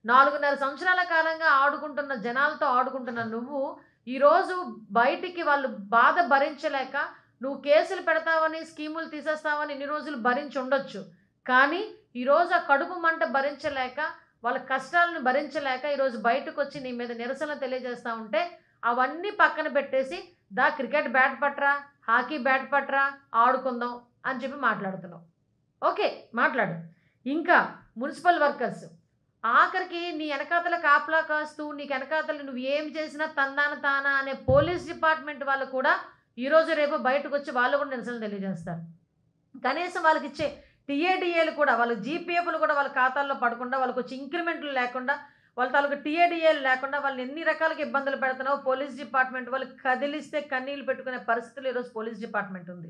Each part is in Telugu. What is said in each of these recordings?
4.5 సంవత్సరాల కాలంగా ఆడుకుంటున్న జనాలతో ఆడుకుంటున్న నువ్వు ఈరోజు బయటికి వాళ్ళు బాధ భరించలేక నువ్వు కేసులు పెడతావని స్కీములు తీసేస్తావని ఇన్ని రోజులు భరించి ఉండొచ్చు. కానీ ఈరోజు ఆ కడుపు మంట భరించలేక వాళ్ళ కష్టాలను భరించలేక ఈరోజు బయటకు వచ్చి నీ మీద నిరసన తెలియజేస్తూ ఉంటే అవన్నీ పక్కన పెట్టేసి క్రికెట్ బ్యాట్ పట్రా, హాకీ బ్యాట్ పట్రా, ఆడుకుందాం అని చెప్పి మాట్లాడుతున్నావు. ఓకే, మాట్లాడు. ఇంకా మున్సిపల్ వర్కర్స్ ఆఖరికి నీ వెనకాతల కాపలా కాస్తూ నీకు వెనకాతలు నువ్వు ఏం చేసినా తందాన తానా అనే పోలీస్ డిపార్ట్మెంట్ వాళ్ళు కూడా ఈరోజు రేపు బయటకు వచ్చి వాళ్ళు కూడా నిరసన తెలియజేస్తారు. కనీసం వాళ్ళకి ఇచ్చే టీఏడిఏలు కూడా వాళ్ళ జీపీఎఫ్లు కూడా వాళ్ళ ఖాతాల్లో పడకుండా వాళ్ళకి వచ్చి ఇంక్రిమెంట్లు లేకుండా వాళ్ళ తాలూకు టీఏడిఏలు లేకుండా వాళ్ళని ఎన్ని రకాలుగా ఇబ్బందులు పెడుతున్నావు పోలీస్ డిపార్ట్మెంట్ వాళ్ళు కదిలిస్తే కన్నీళ్ళు పెట్టుకునే పరిస్థితులు ఈరోజు పోలీస్ డిపార్ట్మెంట్ ఉంది.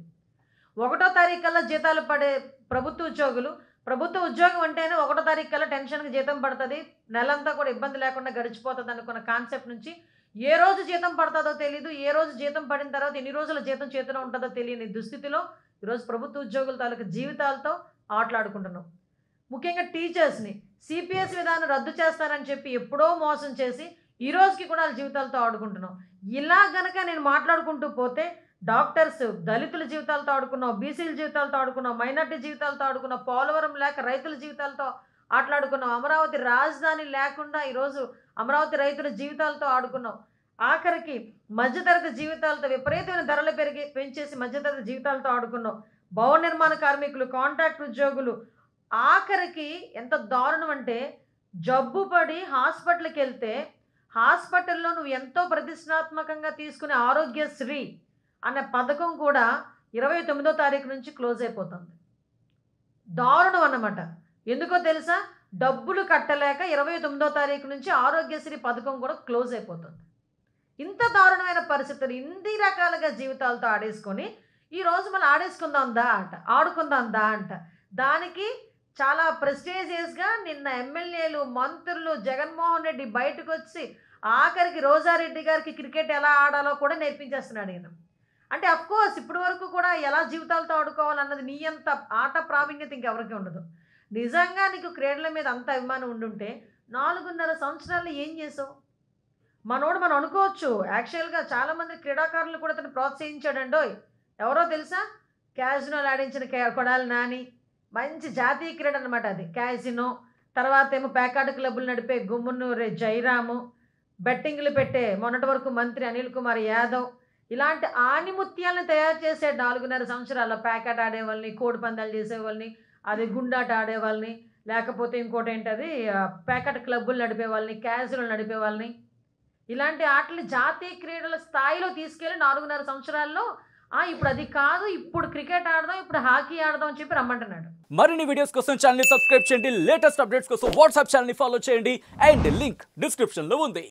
1వ తారీఖు కల్లా జీతాలు పడే ప్రభుత్వ ఉద్యోగులు, ప్రభుత్వ ఉద్యోగం అంటేనే 1వ తారీఖు కల్లా టెన్షన్కి జీతం పడుతుంది, నెలంతా కూడా ఇబ్బంది లేకుండా గడిచిపోతుంది అనుకున్న కాన్సెప్ట్ నుంచి ఏ రోజు జీతం పడుతుందో తెలియదు, ఏ రోజు జీతం పడిన తర్వాత ఎన్ని రోజుల జీతం చేతిలో ఉంటుందో తెలియని దుస్థితిలో ఈరోజు ప్రభుత్వ ఉద్యోగుల తాలూకు జీవితాలతో ఆటలాడుకుంటున్నాం. ముఖ్యంగా టీచర్స్ని సిపిఎస్ విధానం రద్దు చేస్తారని చెప్పి ఎప్పుడో మోసం చేసి ఈ రోజుకి కూడా వాళ్ళ జీవితాలతో ఆడుకుంటున్నాం. ఇలా గనక నేను మాట్లాడుకుంటూ పోతే డాక్టర్స్, దళితుల జీవితాలతో ఆడుకున్నాం, బీసీల జీవితాలతో ఆడుకున్నాం, మైనార్టీ జీవితాలతో ఆడుకున్నాం, పోలవరం లేక రైతుల జీవితాలతో ఆటలాడుకున్నాం, అమరావతి రాజధాని లేకుండా ఈరోజు అమరావతి రైతుల జీవితాలతో ఆడుకున్నాం, ఆఖరికి మధ్యతరగతి జీవితాలతో విపరీతమైన ధరలు పెంచేసి మధ్యతరగతి జీవితాలతో ఆడుకున్నాం, భవన నిర్మాణ కార్మికులు, కాంట్రాక్ట్ ఉద్యోగులు, ఆఖరికి ఎంత దారుణం అంటే జబ్బు పడి హాస్పిటల్కి వెళ్తే హాస్పిటల్లో నువ్వు ఎంతో ప్రతిష్టాత్మకంగా తీసుకునే ఆరోగ్యశ్రీ అనే పథకం కూడా 29వ తారీఖు నుంచి క్లోజ్ అయిపోతుంది. దారుణం అన్నమాట. ఎందుకో తెలుసా? డబ్బులు కట్టలేక 29వ తారీఖు నుంచి ఆరోగ్యశ్రీ పథకం కూడా క్లోజ్ అయిపోతుంది. ఇంత దారుణమైన పరిస్థితులు ఇన్ని రకాలుగా జీవితాలతో ఆడేసుకొని ఈరోజు మనం ఆడుకుందాం అంట. దానికి చాలా ప్రెస్టీజియస్గా నిన్న ఎమ్మెల్యేలు, మంత్రులు, జగన్మోహన్ రెడ్డి బయటకు వచ్చి ఆఖరికి రోజారెడ్డి గారికి క్రికెట్ ఎలా ఆడాలో కూడా నేర్పించేస్తున్నాడు ఈయన. అంటే అఫ్కోర్స్ ఇప్పటి వరకు కూడా ఎలా జీవితాలతో ఆడుకోవాలన్నది నీ అంత ఆట ప్రావీణ్యత ఇంకెవరికి ఉండదు. నిజంగా నీకు క్రీడల మీద అంత అభిమానం ఉండుంటే 4.5 సంవత్సరాలు ఏం చేసావు? మనం అనుకోవచ్చు యాక్చువల్గా చాలామంది క్రీడాకారులు కూడా తను ప్రోత్సహించాడండోయ్. ఎవరో తెలుసా? క్యాజినోలు ఆడించిన కొడాలి నాని, మంచి జాతీయ క్రీడ అనమాట అది క్యాజినో. తర్వాత ఏమో పేకాట క్లబ్బులు నడిపే గుమ్మనూరు జయరాము, బెట్టింగ్లు పెట్టే మొన్నటి వరకు మంత్రి అనిల్ కుమార్ యాదవ్, ఇలాంటి ఆనిముత్యాలను తయారు చేసే 4.5 సంవత్సరాల పేకాట ఆడేవాళ్ళని, కోడి పందాలు చేసేవాళ్ళని, అది గుండాట ఆడేవాళ్ళని, లేకపోతే ఇంకోటి ఏంటది పేకాట క్లబ్బులు నడిపే వాళ్ళని, క్యాజినోలు నడిపే వాళ్ళని, ఇలాంటి ఆటలు జాతీయ క్రీడల స్థాయిలో తీసుకెళ్ళి 4.5 సంవత్సరాల్లో ఇప్పుడు అది కాదు, ఇప్పుడు క్రికెట్ ఆడదాం, ఇప్పుడు హాకీ ఆడదాం అని చెప్పి రమ్మంటున్నాడు. మరిన్ని వీడియోస్ కోసం ఛానల్ ని సబ్స్క్రైబ్ చేయండి, లేటెస్ట్ అప్డేట్స్ కోసం వాట్సాప్ ఛానల్ ని ఫాలో చేయండి, అండ్ లింక్ డిస్క్రిప్షన్ లో ఉంది.